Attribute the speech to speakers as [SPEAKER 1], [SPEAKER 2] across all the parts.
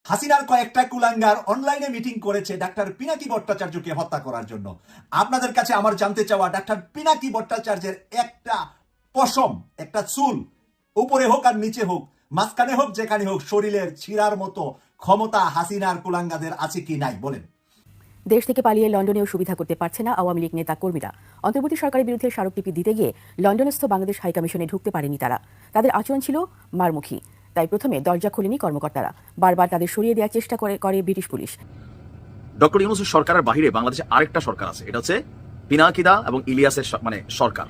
[SPEAKER 1] হাসিনার কয়েকটা কুলাঙ্গার অনলাইনে মিটিং করেছে ডাক্তার পিনাকি ভট্টাচার্যকে হত্যা করার জন্য। আপনাদের কাছে আমার জানতে চাওয়া, ডাক্তার পিনাকি ভট্টাচার্যের একটা পশম, একটা চুল, উপরে হোক আর নিচে হোক, মাঝখানে হোক যেখানে হোক, শরীরের ছিঁড়ার মতো ক্ষমতা হাসিনার কুলাঙ্গাদের আছে কি নাই বলেন?
[SPEAKER 2] দেশ থেকে পালিয়ে লন্ডনেও সুবিধা করতে পারছে না আওয়ামী লীগ নেতা কর্মীরা। অন্তর্বর্তী সরকারের বিরুদ্ধে স্মারকলিপি দিতে গিয়ে লন্ডনস্থ বাংলাদেশ হাইকমিশনে ঢুকতে পারেনি তারা। তাদের আচরণ ছিল মারমুখী, তাই প্রথমে দরজা খোলেনি কর্মকর্তারা। বারবার তাদের সরিয়ে দেওয়ার চেষ্টা করে ব্রিটিশ পুলিশ।
[SPEAKER 3] ডক্টর ইউনূসের সরকারের বাহিরে বাংলাদেশে আরেকটা সরকার আছে, এটা হচ্ছে পিনাকিদা এবং ইলিয়াসের সরকার।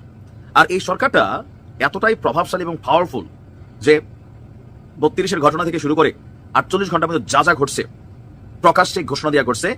[SPEAKER 3] আর এই সরকারটা এতটাই প্রভাবশালী এবং পাওয়ারফুল যে ৩২-এর ঘটনা থেকে শুরু করে ৪৮ ঘন্টার মধ্যে যা যা ঘটছে প্রকাশ্যে ঘোষণা দেওয়া করছে।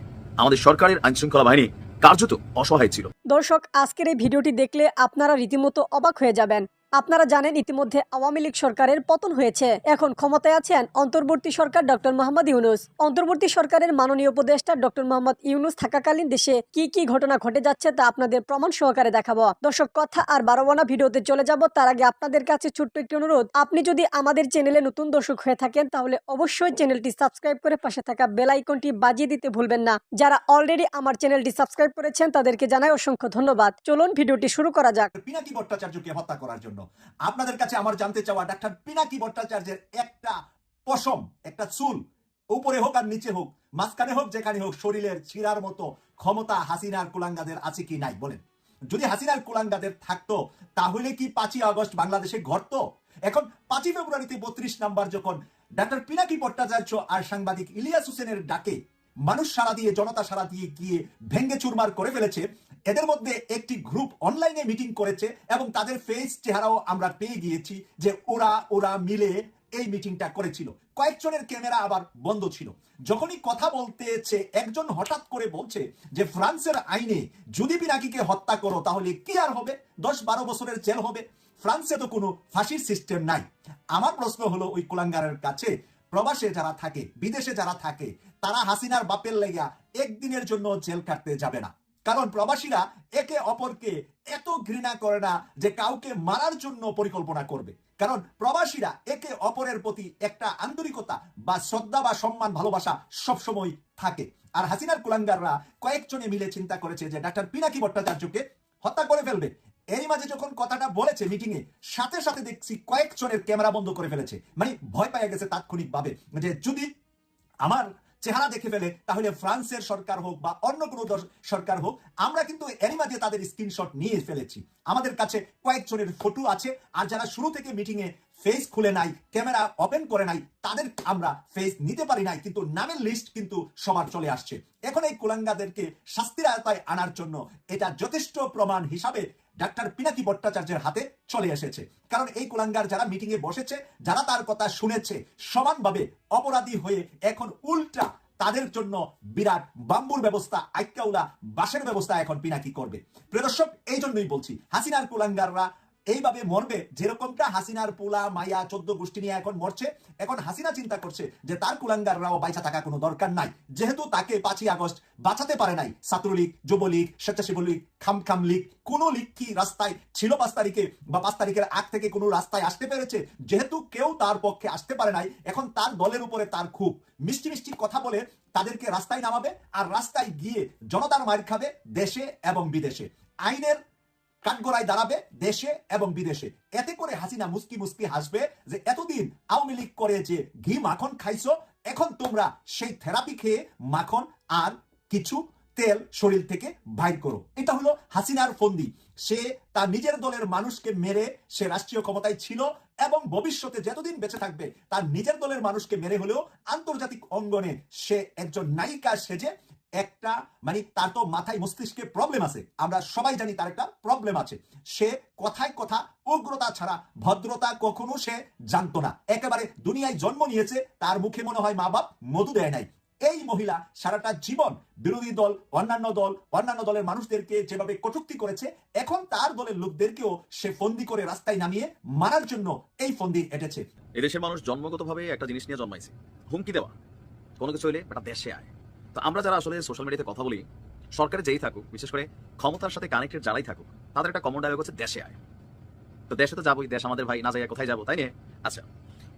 [SPEAKER 3] আমাদের সরকারের আইন শৃঙ্খলা বাহিনী কার্যত অসহায় ছিল।
[SPEAKER 4] দর্শক, আজকের এই ভিডিওটি দেখলে আপনারা রীতিমতো অবাক হয়ে যাবেন। আপনারা জানেন ইতিমধ্যে আওয়ামী লীগ সরকারের পতন হয়েছে। এখন ক্ষমতায় আছেন অন্তর্বর্তী সরকার ডক্টর মোহাম্মদ ইউনূস। অন্তর্বর্তী সরকারের মাননীয় উপদেষ্টা ডক্টর মোহাম্মদ ইউনূস থাকাকালীন দেশে কি কি ঘটনা ঘটে যাচ্ছে তা আপনাদের প্রমাণ সহকারে দেখাবো। দর্শক, কথা আর বাড়াবো না, ভিডিওতে চলে যাব। তার আগে আপনাদের কাছে ছোট্ট একটি অনুরোধ, আপনি যদি আমাদের চ্যানেলে নতুন দর্শক হয়ে থাকেন তাহলে অবশ্যই চ্যানেলটি সাবস্ক্রাইব করে পাশে থাকা বেল আইকনটি বাজিয়ে দিতে ভুলবেন না। যারা অলরেডি আমার চ্যানেলটি সাবস্ক্রাইব করেছেন তাদেরকে জানাই অসংখ্য ধন্যবাদ। চলুন ভিডিওটি শুরু করা যাক।
[SPEAKER 1] পিনাকি ভট্টাচার্যকে হত্যা করার জন্য আপনাদের কাছে আমার জানতে চাওয়া, ডাক্তার পিনাকি ভট্টাচার্যের একটা পশম, একটা চুল, উপরে হোক আর নিচে হোক, মাঝখানে হোক যেখানে হোক, শরীরের ছিঁড়ার মতো ক্ষমতা হাসিনার কুলাঙ্গাদের আছে কি নাই বলেন? যদি হাসিনার কুলাঙ্গাদের থাকতো তাহলে কি 5ই আগস্ট বাংলাদেশে ঘটতো? এখন 5ই ফেব্রুয়ারিতে 32 নাম্বার যখন ডাক্তার পিনাকি ভট্টাচার্য আর সাংবাদিক ইলিয়াস হোসেনের ডাকে মানুষ সারা দিয়ে, জনতা সারা দিয়ে গিয়ে ভেঙ্গে চুরমার করে ফেলেছে। এদের মধ্যে একটি গ্রুপ অনলাইনে মিটিং করেছে এবং তাদের ফেস চেহারাও আমরা পেয়ে গিয়েছি যে ওরা মিলে এই মিটিংটা করেছিল। কয়েকজনের ক্যামেরা আবার বন্ধ ছিল। যখনই কথা বলতেছে একজন হঠাৎ করে বলছে যে ফ্রান্সের আইনে যদি পিনাকিকে হত্যা করো তাহলে কি আর হবে, 10-12 বছরের জেল হবে। ফ্রান্সে তো কোনো ফাঁসির সিস্টেম নাই। আমার প্রশ্ন হলো, ওই কুলাঙ্গারের কাছে প্রবাসে যারা থাকে, বিদেশে যারা থাকে, তারা হাসিনার বাপের লেগা একদিনের জন্য জেল কাটতে যাবে না। কারণ প্রবাসীরা একে অপরকে এত ঘৃণা করে না যে কাউকে মারার জন্য পরিকল্পনা করবে। কারণ প্রবাসীরা একে অপরের প্রতি একটা আন্তরিকতা বা শ্রদ্ধা বা সম্মান, ভালোবাসা সবসময় থাকে। আর হাসিনার কুলাঙ্গাররা কয়েকজনে মিলে চিন্তা করেছে যে ডাক্তার পিনাকি ভট্টাচার্যকে হত্যা করে ফেলবে। এরই মাঝে যখন কথাটা বলেছে মিটিং এ, সাথে সাথে দেখছি কয়েকজনের ক্যামেরা বন্ধ করে ফেলেছে। মানে ভয় পেয়ে গেছে তাৎক্ষণিকভাবে যে যদি আমার চেহারা দেখে ফেলে তাহলে ফ্রান্সের সরকার হোক বা অন্য কোনো সরকার হোক, আমরা কিন্তু এরই মাঝে তাদের স্ক্রিনশট নিয়ে ফেলেছি। আমাদের কাছে কয়েকজনের ফটো আছে। আর যারা শুরু থেকে মিটিং এ ফেস খুলে নাই, ক্যামেরা ওপেন করে নাই, তাদের আমরা ফেস নিতে পারি নাই, কিন্তু নামের লিস্ট কিন্তু সবার চলে আসছে। এখন এই কুলাঙ্গাদেরকে শাস্তির আওতায় আনার জন্য এটা যথেষ্ট প্রমাণ হিসাবে ডাক্তার পিনাকি ভট্টাচার্যের হাতে চলে এসেছে। কারণ এই কুলাঙ্গার যারা মিটিং এ বসেছে, যারা তার কথা শুনেছে, সমানভাবে অপরাধী হয়ে এখন উল্টা তাদের জন্য বিরাট বাম্বুর ব্যবস্থা, আইকাউলা বাসের ব্যবস্থা এখন পিনাকি করবে। প্রিয় দর্শক, এই জন্যই বলছি হাসিনার কুলাঙ্গাররা এইভাবে মরবে যেরকমটা হাসিনার পোলা মাইয়া 14 গোষ্ঠী নিয়ে এখন মরছে। এখন হাসিনা চিন্তা করছে যে তার কুলাঙ্গাররাও বাইচা থাকা কোনো দরকার নাই, যেহেতু তাকে 5ই আগস্ট বাঁচাতে পারে নাই ছাত্রলীগ, যুবলীগ, স্বেচ্ছাসেবী লীগ, খাম লীগ। কোন লীগ কি রাস্তায় ছিল 5 তারিখে বা 5 তারিখের আগ থেকে কোনো রাস্তায় আসতে পেরেছে? যেহেতু কেউ তার পক্ষে আসতে পারে নাই, এখন তার দলের উপরে তার খুব মিষ্টি মিষ্টি কথা বলে তাদেরকে রাস্তায় নামাবে। আর রাস্তায় গিয়ে জনতার মার খাবে দেশে এবং বিদেশে। আইনের কাঠগড়ায় দাঁড়াবে দেশে এবং বিদেশে। এতে করে হাসিনা মুস্কি মুস্কি হাসবে যে এতদিন আওয়ামী লীগ করে যে ঘি মাখন খাইছো, এখন তোমরা সেই থেরাপি খেয়ে মাখন আর কিছু তেল শরীর থেকে বাইর করো। এটা হলো হাসিনার ফন্দি। সে তার নিজের দলের মানুষকে মেরে সে রাষ্ট্রীয় ক্ষমতায় ছিল এবং ভবিষ্যতে যতদিন বেঁচে থাকবে তার নিজের দলের মানুষকে মেরে হলেও আন্তর্জাতিক অঙ্গনে সে একজন নায়িকা সেজে একটা, মানে তার তো মাথায় মস্তিষ্কে প্রবলেম আছে, আমরা সবাই জানি তার একটা প্রবলেম আছে। সে কথায় কথা উগ্রতা ছাড়া ভদ্রতা কখনো সে জানতো না। একেবারে দুনিয়ায় জন্ম নিয়েছে, তার মুখে মনে হয় মা বাপ মধু দেয় নাই। এই মহিলা সারাটা জীবন বিরোধী দল, অন্যান্য দলের মানুষদেরকে যেভাবে কটূক্তি করেছে, এখন তার দলের লোকদেরকেও সে ফন্দি করে রাস্তায় নামিয়ে মারার জন্য এই ফন্দি এঁটেছে।
[SPEAKER 3] এদেশের মানুষ জন্মগতভাবে একটা জিনিস নিয়ে জন্মাইছে, হুমকি দেওয়া। কোনো কিছু হইলে এটা দেশে আয়। তো আমরা যারা আসলে সোশ্যাল মিডিয়াতে কথা বলি, সরকারে যেই থাকুক, বিশেষ করে ক্ষমতার সাথে কানেক্টেড যারাই থাকুক, তাদের একটা কমন ডায়লগ হচ্ছে দেশে আয়। তো দেশে তো যাবোই, দেশ আমাদের ভাই, না যাই কোথায় যাবো, তাই নিয়ে। আচ্ছা,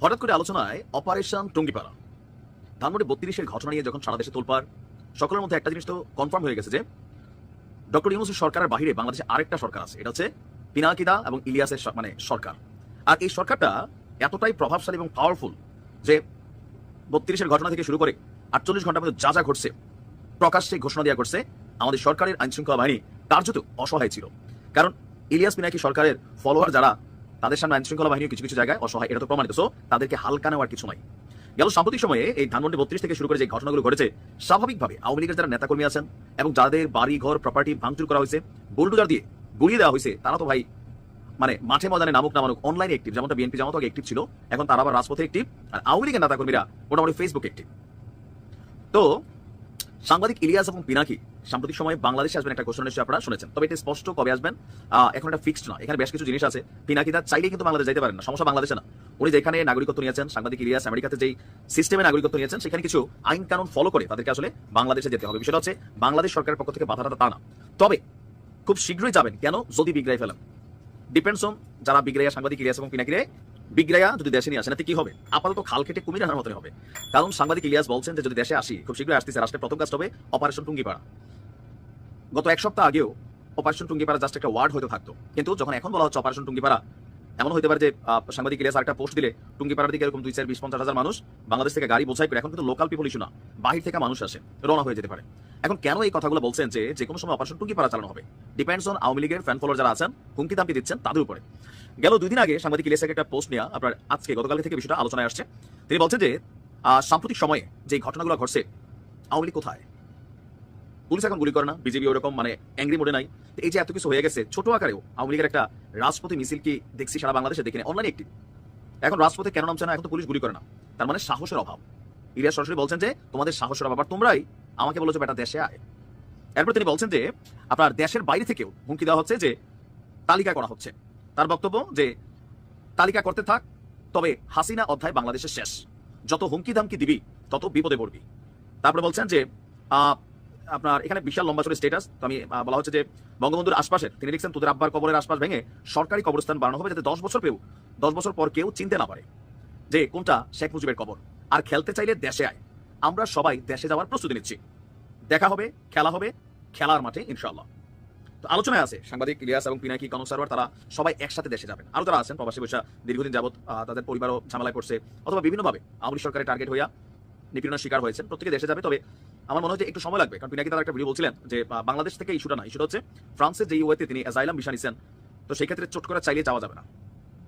[SPEAKER 3] হঠাৎ করে আলোচনায় অপারেশন টুঙ্গিপাড়া, ধানমন্ডি 32-এর ঘটনা নিয়ে যখন সারা দেশে তোলপাড়, সকলের মধ্যে একটা জিনিস তো কনফার্ম হয়ে গেছে যে ডক্টর ইউনূসের সরকারের বাইরে বাংলাদেশে আরেকটা সরকার আছে, এটা হচ্ছে পিনাকিদা এবং ইলিয়াসের সরকার। আর এই সরকারটা এতটাই প্রভাবশালী এবং পাওয়ারফুল যে 32-এর ঘটনা থেকে শুরু করে 48 ঘন্টার মধ্যে যা যা ঘটছে প্রকাশ্যে ঘোষণা দেওয়া করছে, আমাদের সরকারের আইনশৃঙ্খলা বাহিনী কার্যত অসহায় ছিল। কারণ ইলিয়াস পিনাকি সরকারের ফলোয়ার যারা, তাদের সামনে আইনশৃঙ্খলা বাহিনী কিছু কিছু জায়গায় অসহায়, এটা তো প্রমাণিত। সো তাদেরকে হালকা নেওয়ার কিছু নাই। গেল সাম্প্রতিক সময়ে এই ধানমন্ডি 32 থেকে শুরু করে যে ঘটনাগুলো ঘটেছে, স্বাভাবিকভাবে আওয়ামী লীগের যারা নেতাকর্মী আছেন এবং যাদের বাড়ি ঘর প্রপার্টি ভাঙচুর করা হয়েছে, বুলডোজার দিয়ে গুলিয়ে দেওয়া হয়েছে, তারা তো ভাই মানে মাঠে ময়দানে নামুক অনলাইনে অ্যাক্টিভ, যেমনটা বিএনপি জামাত অ্যাক্টিভ ছিল, এখন তারা আবার রাজপথে অ্যাক্টিভ। আর আওয়ামী লীগের নেতাকর্মীরা মোটামুটি ফেসবুক অ্যাক্টিভ। তো সাংবাদিক ইলিয়াস এবং পিনাকি সাম্প্রতিক সময়ে বাংলাদেশে আসবেন একটা ঘোষণা নিশ্চয়ই আপনারা শুনেছেন, তবে এটা স্পষ্ট কবে আসবেন এখন এটা ফিক্সড না। এখানে বেশ কিছু জিনিস আছে। পিনাকি দা চাইলেই কিন্তু বাংলাদেশ যাইতে পারেন না, সমস্যা বাংলাদেশে না। উনি যেখানে নাগরিকত্ব নিয়েছেন, সাংবাদিক ইলিয়াস আমেরিকাতে যেই সিস্টেমে নাগরিকত্ব নিয়েছেন, সেখানে কিছু আইন কানুন ফলো করে তাদেরকে আসলে বাংলাদেশে যেতে হবে। বিষয়টা হচ্ছে বাংলাদেশ সরকারের পক্ষ থেকে বাধাটা তা না, তবে খুব শীঘ্রই যাবেন। কেন? যদি বিগড়াই ফেলেন, ডিপেন্ডস অন যারা বিগড়াইয়া সাংবাদিক ইলিয়াস এবং পিনাকিরে বিগড়াইয়া যদি দেশে নিয়ে আসেন, এতে কি হবে? আপাতত খাল কেটে কুমির আনার মতোই হবে। কারণ সাংবাদিক ইলিয়াস বলছেন যে যদি দেশে আসি, খুব শীঘ্রই আসতেছে, রাষ্ট্রের প্রথম কাজ হবে অপারেশন টুঙ্গিপাড়া। গত এক সপ্তাহ আগেও অপারেশন টুঙ্গিপাড়া জাস্ট একটা ওয়ার্ড হয়তো থাকতো, কিন্তু যখন এখন বলা হচ্ছে অপারেশন টুঙ্গিপাড়া, এমন হতে পারে যে সাংবাদিক ইলিয়াস আরেকটা পোস্ট দিলে টুঙ্গিপাড়ার দিকে এরকম 2-4-20-50 হাজার মানুষ বাংলাদেশ থেকে গাড়ি বোঝাই করে, এখন কিন্তু লোকাল পিপল ইস্যু না, বাহির থেকে মানুষ আসে, রওনা হয়ে যেতে পারে। এখন কেন এই কথাগুলো বলছেন যে কোনো সময় অপারেশন টুঙ্গিপাড়া চালানো হবে? ডিপেন্ডস অন আওয়ামী লীগের ফ্যান ফলোয়ার যারা আছেন, হুমকি দামকি দিচ্ছেন তাদের উপরে। গেল 2 দিন আগে সাংবাদিক ইলিয়াসের একটা পোস্ট নিয়ে আপনার গতকাল থেকে বিষয়টা আলোচনায় আসছে। তিনি বলছেন যে সাম্প্রতিক সময়ে যে ঘটনাগুলো ঘটছে, আওয়ামী লীগ কোথায়? পুলিশ এখন গুলি করে না, বিজেপি ওরকম মানে অ্যাংরি মোডে নাই। এই যে এত কিছু হয়ে গেছে, ছোট আকারেও আওয়ামী লীগের একটা রাজপথে মিছিল কি দেখছি সারা বাংলাদেশে, দেখি না, অনলাইনে একটি। এখন রাজপথে কেন নামছে না? এখন তো পুলিশ গুলি করে না, তার মানে সাহসের অভাব। ইলিয়াস সরাসরি বলছেন যে তোমাদের সাহসের অভাব, আর তোমরাই আমাকে বলেছো বেটা দেশে আয়। এরপর তিনি বলছেন যে আপনার দেশের বাইরে থেকেও হুমকি দেওয়া হচ্ছে, যে তালিকা করা হচ্ছে। তার বক্তব্য যে তালিকা করতে থাক, তবে হাসিনা অধ্যায় বাংলাদেশের শেষ, যত হুমকি দামকি দিবি তত বিপদে পড়বি। তারপরে বলছেন যে আপনার এখানে বিশাল লম্বা চলে স্ট্যাটাস, তো আমি বলা হচ্ছে যে বঙ্গবন্ধুর আশপাশের, তিনি লিখছেন তোদের আব্বার কবরের আশপাশ ভেঙে সরকারি কবরস্থান বানানো হবে, যাতে 10 বছর পর কেউ চিনতে না পারে যে কোনটা শেখ মুজিবের কবর। আর খেলতে চাইলে দেশে আয়, আমরা সবাই দেশে যাওয়ার প্রস্তুতি নিচ্ছি, দেখা হবে, খেলা হবে, খেলার মাঠে ইনশাআল্লাহ। তো আলোচনায় আছে সাংবাদিক ইলিয়াস এবং পিনাকি, কনক সারোয়ার, তারা সবাই একসাথে দেশে যাবেন। আরো যারা আছেন প্রবাসী বৈশা দীর্ঘদিন যাবত, তাদের পরিবারও ঝামেলায় পড়ছে অথবা বিভিন্নভাবে আওয়ামী সরকারের টার্গেট হইয়া নিপীড়নের শিকার হয়েছেন, প্রত্যেকে দেশে যাবে। তবে আমার মনে হয় যে একটু সময় লাগবে, কারণ পিনাকি তারা একটা ভিডিও বলছিলেন যে বাংলাদেশ থেকে ইস্যুটা না, ইস্যুটা হচ্ছে ফ্রান্সের যে ইউএতে তিনি অ্যাজাইলাম ভিসা নিছেন, তো সেই ক্ষেত্রে চট করে চাইলে যাওয়া যাবে না,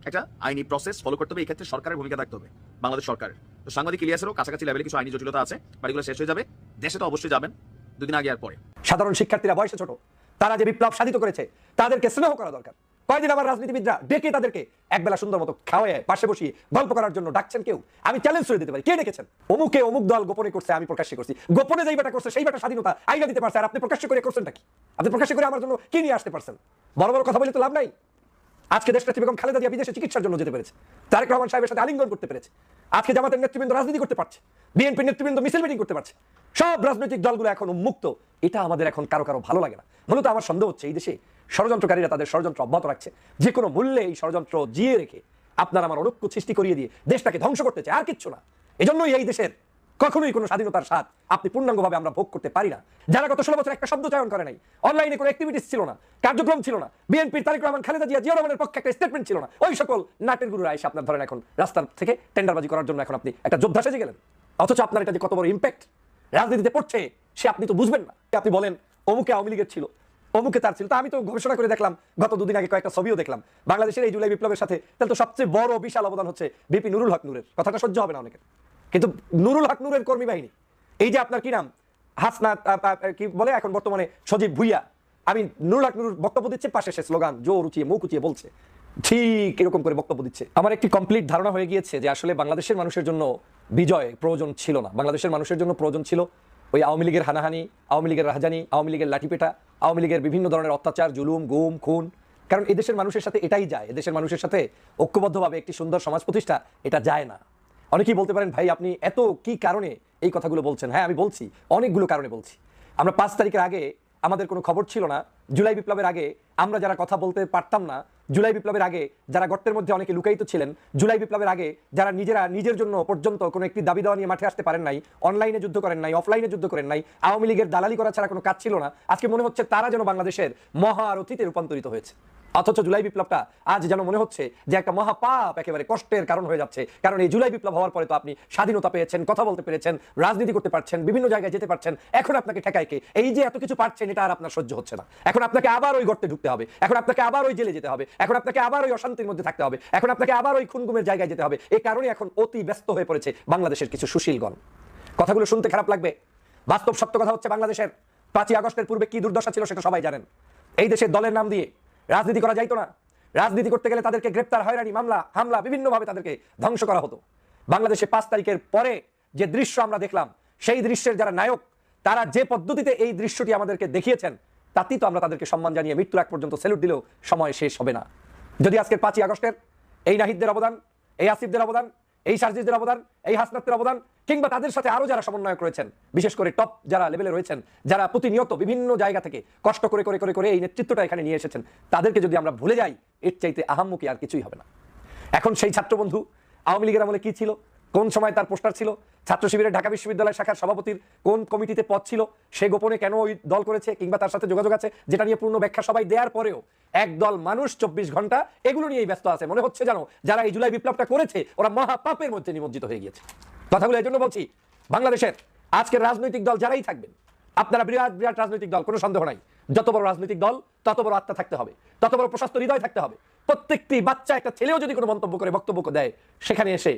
[SPEAKER 3] একটা আইনি প্রসেস ফলো করতে হবে। এই ক্ষেত্রে সরকারের ভূমিকা থাকতে হবে, বাংলাদেশ সরকারের। তো সাংবাদিক ইলিয়াসেরও কাছাকাছি লেভেলে কিছু আইনি জটিলতা আছে, বাড়িগুলো শেষ হয়ে যাবে, দেশে তো অবশ্যই যাবেন 2 দিন আগে আর পরে।
[SPEAKER 5] সাধারণ শিক্ষার্থীরা বয়সে ছোট, তারা যে বিপ্লব সাধিত করেছে তাদেরকে স্নেহ করা দরকার। কয়দিন আবার রাজনীতিবিদরা ডেকে তাদেরকে একবেলা সুন্দর মতো খাওয়ায় পাশে বসিয়ে গল্প করার জন্য ডাকছেন কেউ? আমি চ্যালেঞ্জ করে দিতে পারি, কে ডেকেছেন? অমুকে অমুক দল গোপনে করছে, আমি প্রকাশ্যে করছি। গোপনে যেই বেটা করছে সেই বেটা স্বাধীনতা আইনা দিতে পারছে, আর আপনি প্রকাশ্যে করে করছেনটা কি? আপনি প্রকাশ্যে করে আমার জন্য কি নিয়ে আসতে পারছেন? বড় বড় কথা বলে তো লাভ নাই। আজকে দেশনেত্রী বেগম খালেদা জিয়া বিদেশে চিকিৎসার জন্য যেতে পেরেছে, তারেক রহমান সাহেবের সাথে আলিঙ্গন করতে পেরেছে, আজকে জামাতের নেতৃবৃন্দ রাজনীতি করতে পারছে, বিএনপির নেতৃবৃন্দ মিছিল মিটিং করতে পারছে, সব রাজনৈতিক দলগুলো এখন উন্মুক্ত। এটা আমাদের এখন কারো কারো ভালো লাগে না। মূলত আমার সন্দেহ হচ্ছে এই দেশে ষড়যন্ত্রকারীরা তাদের ষড়যন্ত্র অব্যাহত রাখছে, যে কোনো মূল্যে এই ষড়যন্ত্র জিয়ে রেখে আপনার আমার অনৈক্য সৃষ্টি করিয়ে দিয়ে দেশটাকে ধ্বংস করতে চায়, আর কিচ্ছু না। এজন্যই এই দেশের কখনোই কোনো স্বাধীনতার স্বাদ আপনি পূর্ণাঙ্গভাবে আমরা ভোগ করতে পারি না। যারা গত 16 বছর একটা শব্দ চয়ন করে নাই, অনলাইনে কোনো অ্যাক্টিভিটিস ছিল না, কার্যক্রম ছিল না, বিএনপির তারেক রহমান খালেদা জিয়া জিয়া রহমানের পক্ষে একটা স্টেটমেন্ট ছিল না, ওই সকল নাটের গুরুরা এসে আপনার ধরেন এখন রাস্তার থেকে টেন্ডারবাজি করার জন্য এখন আপনি একটা যোদ্ধা সেজে গেলেন। অথচ আপনার এটা যে কত বড় ইম্প্যাক্ট রাজনীতিতে পড়ছে সে আপনি তো বুঝবেন না। আপনি বলেন অমুকে আওয়ামী লীগের ছিল, অমুকে তার ছিল। তা আমি তো গবেষণা করে দেখলাম, গত 2 দিন আগে কয়েকটা ছবিও দেখলাম বাংলাদেশের এই জুলাই বিপ্লবের সাথে, তাহলে তো সবচেয়ে বড় বিশাল অবদান হচ্ছে বিপি নুরুল হক নূরের। কথাটা সহ্য হবে না অনেকের, কিন্তু নুরুল হক নূরের কর্মী বাহিনী, এই যে আপনার কি নাম হাসনাত কি বলে এখন বর্তমানে সজীব ভুইয়া, আমি নুরুল হক নূর বক্তব্য দিচ্ছে, পাশে সে স্লোগান জোর উঁচিয়ে মুখ উঁচিয়ে বলছে, ঠিক এরকম করে বক্তব্য দিচ্ছে। আমার একটি কমপ্লিট ধারণা হয়ে গিয়েছে যে আসলে বাংলাদেশের মানুষের জন্য বিজয় প্রয়োজন ছিল না, বাংলাদেশের মানুষের জন্য প্রয়োজন ছিল ওই আওয়ামী লীগের হানাহানি, আওয়ামী লীগের রাজধানী, আওয়ামী লীগের লাঠিপেটা, আওয়ামী লীগের বিভিন্ন ধরনের অত্যাচার, জুলুম, গুম, খুন। কারণ এদেশের মানুষের সাথে এটাই যায়, এদেশের মানুষের সাথে ঐক্যবদ্ধভাবে একটি সুন্দর সমাজ প্রতিষ্ঠা এটা যায় না। অনেকেই বলতে পারেন ভাই আপনি এত কি কারণে এই কথাগুলো বলছেন? হ্যাঁ আমি বলছি, অনেকগুলো কারণে বলছি। আমরা 5 তারিখের আগে আমাদের কোনো খবর ছিল না, জুলাই বিপ্লবের আগে আমরা যারা কথা বলতে পারতাম না, জুলাই বিপ্লবের আগে যারা গর্তের মধ্যে অনেকে লুকায়িত ছিলেন, জুলাই বিপ্লবের আগে যারা নিজের জন্য পর্যন্ত কোনো একটি দাবি দেওয়া নিয়ে মাঠে আসতে পারেন নাই, অনলাইনে যুদ্ধ করেন নাই, অফলাইনে যুদ্ধ করেন নাই, আওয়ামী লীগের দালালি করা ছাড়া কোনো কাজ ছিল না, আজকে মনে হচ্ছে তারা যেন বাংলাদেশের মহারথীতে রূপান্তরিত হয়েছে। অথচ জুলাই বিপ্লবটা আজ যেন মনে হচ্ছে যে একটা মহাপাপ, একেবারে কষ্টের কারণ হয়ে যাচ্ছে। কারণ এই জুলাই বিপ্লব হওয়ার পরে তো আপনি স্বাধীনতা পেয়েছেন, কথা বলতে পেরেছেন, রাজনীতি করতে পারছেন, বিভিন্ন জায়গায় যেতে পারছেন। এখন আপনাকে ঠেকায় কে? এই যে এত কিছু পারছেন, এটা আর আপনার সহ্য হচ্ছে না। এখন আপনাকে আবার ওই গর্তে ঢুকতে হবে, এখন আপনাকে আবার ওই জেলে যেতে হবে, এখন আপনাকে আবার ওই অশান্তির মধ্যে থাকতে হবে, এখন আপনাকে আবার ওই খুনগুমের জায়গায় যেতে হবে। এই কারণে এখন অতি ব্যস্ত হয়ে পড়েছে বাংলাদেশের কিছু সুশীলগণ। কথাগুলো শুনতে খারাপ লাগবে, বাস্তব সত্য কথা হচ্ছে বাংলাদেশের 5ই আগস্টের পূর্বে কি দুর্দশা ছিল সেটা সবাই জানেন। এই দেশের দলের নাম দিয়ে রাজনীতি করা যাইতো না। রাজনীতি করতে গেলে তাদেরকে গ্রেপ্তার, হয়রানি, মামলা, হামলা, বিভিন্নভাবে তাদেরকে ধ্বংস করা হতো। বাংলাদেশে 5 তারিখের পরে যে দৃশ্য আমরা দেখলাম, সেই দৃশ্যের যারা নায়ক, তারা যে পদ্ধতিতে এই দৃশ্যটি আমাদেরকে দেখিয়েছেন, তাতেই তো আমরা তাদেরকে সম্মান জানিয়ে মৃত্যুর আগ পর্যন্ত স্যালুট দিলেও সময় শেষ হবে না। যদি আজকের 5ই আগস্টের এই নাহিদদের অবদান, এই আসিফদের অবদান, এই সার্জিসদের অবদান, এই হাসনাতের অবদান, কিংবা তাদের সাথে আরো যারা সমন্বয়ক রয়েছেন, বিশেষ করে টপ যারা লেভেলে রয়েছেন, যারা প্রতিনিয়ত বিভিন্ন জায়গা থেকে কষ্ট করে করে করে করে এই নেতৃত্বটা এখানে নিয়ে এসেছেন, তাদেরকে যদি আমরা ভুলে যাই, এর চাইতে আহাম্মকি আর কিছুই হবে না। এখন সেই ছাত্রবন্ধু আওয়ামী লীগের আমলে কি ছিল, কোন সময় তার পোস্টার ছিল, ছাত্র শিবিরের ঢাকা বিশ্ববিদ্যালয় শাখার সভাপতির কোন কমিটিতে পদ ছিল, সে গোপনে কেন ওই দল করেছে, কিংবা তার সাথে যোগাযোগ আছে, যেটা নিয়ে পূর্ণ ব্যাখ্যা সবাই দেওয়ার পরেও একদল মানুষ 24 ঘন্টা এগুলো নিয়েই ব্যস্ত আছে। মনে হচ্ছে জানো যারা এই জুলাই বিপ্লবটা করেছে ওরা মহাপাপের মধ্যে নিমজ্জিত হয়ে গিয়েছে। কথাগুলো এই জন্য বলছি, বাংলাদেশের আজকের রাজনৈতিক দল যারাই থাকবেন, আপনারা বিরাট বিরাট রাজনৈতিক দল, কোনো সন্দেহ নাই। যত বড় রাজনৈতিক দল তত বড় আত্মা থাকতে হবে, তত বড় প্রশস্ত হৃদয় থাকতে হবে। প্রত্যেকটি বাচ্চা, একটা ছেলেও যদি কোনো মন্তব্য করে, বক্তব্য দেয়, সেখানে এসে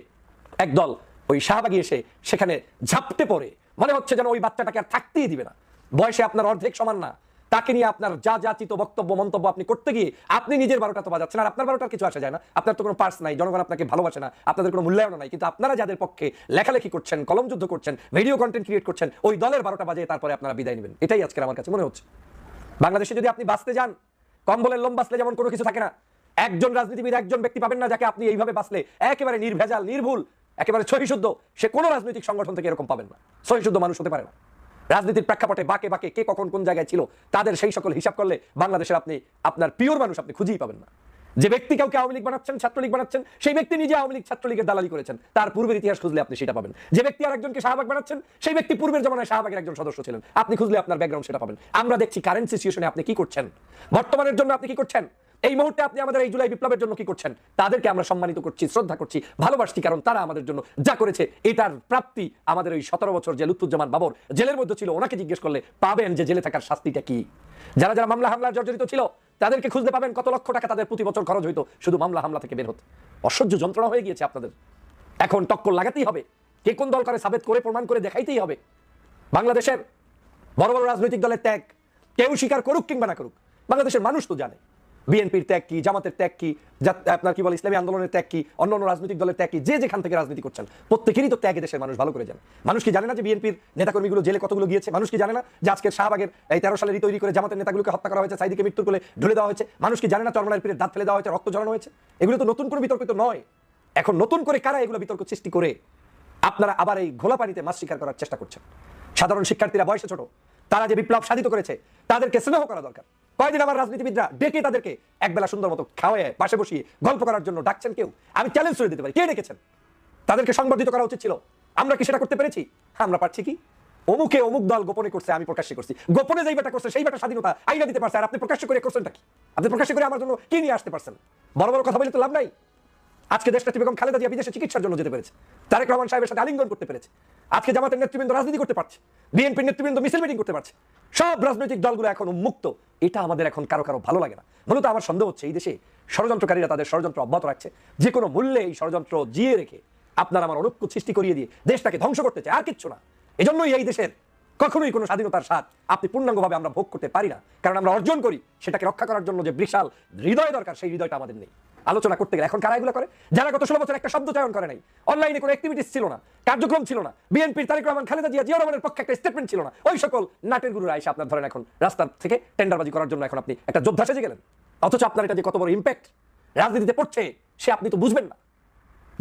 [SPEAKER 5] একদল ওই শাহবাগী এসে সেখানে ঝাপটে পড়ে, মনে হচ্ছে যেন ওই বাচ্চাটাকে আর থাকতেই দিবে না। বয়সে আপনার অর্ধেক সমান না, তাকে নিয়ে আপনার যা যাচিত বক্তব্য মন্তব্য আপনি করতে গিয়ে আপনি নিজের 12টা তো বাজাচ্ছেন, আর আপনার 12টার কিছু আসে যায় না। আপনার তো কোনো পার্স নাই, জনগণ আপনাকে ভালোবাসে না, আপনাদের কোনো মূল্যায়ন নাই। কিন্তু আপনারা যাদের পক্ষে লেখালেখি করছেন, কলম যুদ্ধ করছেন, ভিডিও কন্টেন্ট ক্রিয়েট করছেন, ওই দলের 12টা বাজে তারপরে আপনারা বিদায় নেবেন। এটাই আজকের আমার কাছে মনে হচ্ছে। বাংলাদেশে যদি আপনি বাঁচতে যান, কম্বলের লোম বাঁচলে যেমন কোনো কিছু থাকে না, একজন রাজনীতিবিদ, একজন ব্যক্তি পাবেন না যাকে আপনি এইভাবে বাঁচলে একেবারে নির্ভেজাল, নির্ভুল, একেবারে সহিশুদ্ধ, সে কোনো রাজনৈতিক সংগঠন থেকে এরকম পাবেন না। সহিশুদ্ধ মানুষ হতে পারে না। রাজনীতির প্রেক্ষাপটে বাকে বাকে কে কখন কোন জায়গায় ছিল, তাদের সেই সকল হিসাব করলে বাংলাদেশের আপনি আপনার পিওর মানুষ আপনি খুঁজেই পাবেন না। যে ব্যক্তি কাউকে আওয়ামী লীগ বানাচ্ছেন, ছাত্রলীগ বানাচ্ছেন, সেই ব্যক্তি নিজে আওয়ামী লীগ ছাত্রলীগের দালালি করেছেন, তার পূর্বের ইতিহাস খুঁজলে আপনি সেটা পাবেন। যে ব্যক্তি আরেকজনকে শাহবাগ বানাচ্ছেন, সেই ব্যক্তি পূর্বের জমানায় শাহবাগের একজন সদস্য ছিলেন, আপনি খুঁজলে আপনার ব্যাকগ্রাউন্ড সেটা পাবেন। আমরা দেখছি কারেন্ট সিচুয়েশনে আপনি কি করছেন, বর্তমানের জন্য আপনি কি করছেন, এই মুহূর্তে আপনি আমাদের এই জুলাই বিপ্লবের জন্য কি করছেন। তাদেরকে আমরা সম্মানিত করছি, শ্রদ্ধা করছি, ভালোবাসছি, কারণ তারা আমাদের জন্য যা করেছে এটার প্রাপ্তি আমাদের ওই 17 বছর যে লুৎফুজ্জামান বাবর জেলের মধ্যে ছিল, ওনাকে জিজ্ঞেস করলে পাবেন যে জেলে থাকার শাস্তিটা কি। যারা যারা মামলা হামলার জর্জরিত ছিল তাদেরকে খুঁজতে পাবেন কত লক্ষ টাকা তাদের প্রতি বছর খরচ হইতো শুধু মামলা হামলা থেকে বের হতে। অসহ্য যন্ত্রণা হয়ে গিয়েছে আপনাদের। এখন টক্কর লাগাতেই হবে, কে কোন দল করে সাবেত করে প্রমাণ করে দেখাইতেই হবে। বাংলাদেশের বড় বড় রাজনৈতিক দলের ত্যাগ কেউ স্বীকার করুক কিংবা না করুক, বাংলাদেশের মানুষ তো জানে বিএনপির ত্যাগ কি, জামাতের ত্যাগ কি, আপনার কি বলে ইসলামী আন্দোলনের ত্যাগ কি, অন্যান্য রাজনৈতিক দলের ত্যাগ কি, যে যেখান থেকে রাজনীতি করছেন প্রত্যেকেরই তো ত্যাগে দেশের মানুষ ভালো করে জানে। মানুষ কি জানে না যে বিএনপির নেতাকর্মীগুলো জেলে কতগুলো গিয়েছে? মানুষ কি জানে না যে আজকের শাহবাগের এই 13 সালেরই তৈরি করে জামাতের নেতাগুলোকে হত্যা করা হয়েছে, সাইদিকে মৃত্যুর কোলে ঢুলে দেওয়া হয়েছে? মানুষ কি জানে না চরমনার পীরের দাঁত ফেলে দেওয়া হয়েছে, রক্ত ঝরানো হয়েছে? এগুলো তো নতুন করে বিতর্কিত নয়। এখন নতুন করে কারা এগুলো বিতর্ক সৃষ্টি করে আপনারা আবার এই ঘোলা পানিতে মাছ শিকার করার চেষ্টা করছেন? সাধারণ শিক্ষার্থীরা বয়সে ছোট, তারা যে বিপ্লব সাধিত করেছে তাদেরকে স্নেহ করা দরকার। কয়দিন আমার রাজনীতিবিদরা ডেকে তাদেরকে একবেলা সুন্দর মতো খাওয়ায় পাশে বসিয়ে গল্প করার জন্য ডাকছেন কেউ? আমি চ্যালেঞ্জ করে দিতে পারি, কে ডেকেছেন? তাদেরকে সংবর্ধিত করা উচিত ছিল। আমরা কি সেটা করতে পেরেছি? হ্যাঁ, আমরা পারছি কি? অমুকে অমুক দল গোপনে করছে, আমি প্রকাশ্যে করছি। গোপনে যেই বেটা করছে সেই বেটা স্বাধীনতা আইনা দিতে পারছে, আর আপনি প্রকাশ্য করে করছেনটা কি? আপনি প্রকাশ্য করে আমার জন্য কি নিয়ে আসতে পারছেন? বড় বড় কথা বলে তো লাভ নাই। আজকে দেশটা বেগম খালেদা জিয়া বিদেশে চিকিৎসার জন্য যেতে পেরেছে, তারেক রহমান সাহেবের সাথে আলিঙ্গন করতে পেরেছে, আজকে জামাতের নেতৃবৃন্দ রাজনীতি করতে পারছে, বিএনপির নেতৃবৃন্দ মিছিল মিটিং করতে পারছে। সব রাজনৈতিক দলগুলো এখন উন্মুক্ত। এটা আমাদের এখন কারো কারো ভালো লাগে না। মূলত আমার সন্দেহ হচ্ছে এই দেশে ষড়যন্ত্রকারীরা তাদের ষড়যন্ত্র অব্যাহত রাখছে, যে কোনো মূল্যে এই ষড়যন্ত্র জিয়ে রেখে আপনার আমার অনৈক্য সৃষ্টি করিয়ে দিয়ে দেশটাকে ধ্বংস করতে চায়, আর কিচ্ছু না। এজন্যই এই দেশের কখনোই কোনো স্বাধীনতার স্বাদ আপনি পূর্ণাঙ্গভাবে আমরা ভোগ করতে পারি না, কারণ আমরা অর্জন করি সেটাকে রক্ষা করার জন্য যে বিশাল হৃদয় দরকার, সেই হৃদয়টা আমাদের নেই। আলোচনা করতে গেলে এখন কারা এগুলো করে? যারা গত 16 বছর একটা শব্দ চয়ন করে নাই, অনলাইনে কোনো অ্যাক্টিভিটিস ছিল না, কার্যক্রম ছিল না, বিএনপির তারেক রহমান খালেদা জিয়া জিয়া রহমানের পক্ষে একটা স্টেটমেন্ট ছিল না, ওই সকল নাটের গুরুরা এসে আপনার ধরেন এখন রাস্তার থেকে টেন্ডারবাজি করার জন্য এখন আপনি একটা যোদ্ধা সেজে গেলেন। অথচ আপনার এটা যে কত বড় ইম্প্যাক্ট রাজনীতিতে পড়ছে সে আপনি তো বুঝবেন না।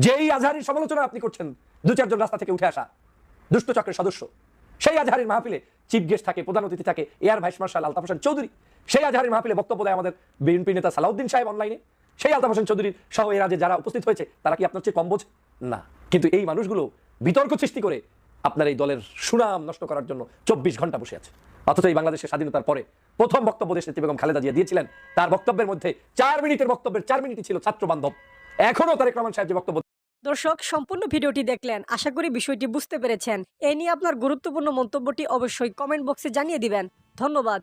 [SPEAKER 5] যেই আজহারির সমালোচনা আপনি করছেন, 2-4 জন রাস্তা থেকে উঠে আসা দুষ্ট চক্রের সদস্য, সেই আজহারির মাহফিলে চিফ গেস্ট থাকে, প্রধান অতিথি থাকে air vice marshal Altaf Hossain Chowdhury, সেই আজহারির মাহফিলে বক্তব্য দেয় আমাদের বিএনপি নেতা সালাউদ্দিন সাহেব অনলাইনে, সেই আলতাফ হোসেন চৌধুরী সহ এরা যে যারা উপস্থিত হয়েছে তারা কি আপনার চেয়ে কম বোঝে না? কিন্তু এই মানুষগুলো বিতর্ক সৃষ্টি করে আপনার এই দলের সুনাম নষ্ট করার জন্য 24 ঘন্টা বসে আছে। অথচ এই বাংলাদেশের স্বাধীনতার পরে প্রথম বক্তব্য দেশনেত্রী বেগম খালেদা জিয়া দিয়েছিলেন, তার বক্তব্যের মধ্যে 4 মিনিটের বক্তব্যের 4 মিনিটই ছিল ছাত্র বান্ধব। এখনো তারেক রহমান সাহেব যে বক্তব্য
[SPEAKER 4] দর্শক, সম্পূর্ণ ভিডিওটি দেখলেন, আশা করি বিষয়টি বুঝতে পেরেছেন। এ নিয়ে আপনার গুরুত্বপূর্ণ মন্তব্যটি অবশ্যই কমেন্ট বক্সে জানিয়ে দিবেন। ধন্যবাদ।